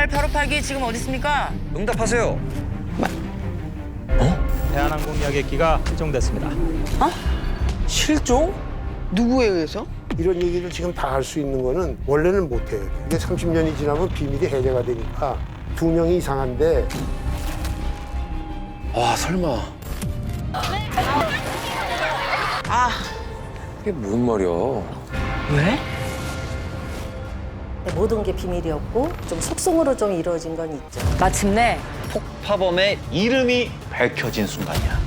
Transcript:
발 바로 팔기 지금 어디 있습니까? 응답하세요. 대한항공 여객기가 실종됐습니다. 실종? 누구에 의해서? 이런 얘기를 지금 다 할 수 있는 거는 원래는 못해요. 이게 30년이 지나면 비밀이 해제가 되니까 2명이 이상한데 와, 설마. 이게 뭔 말이야? 왜? 모든 게 비밀이었고 좀 속성으로 좀 이루어진 건 있죠. 마침내 폭파범의 이름이 밝혀진 순간이야.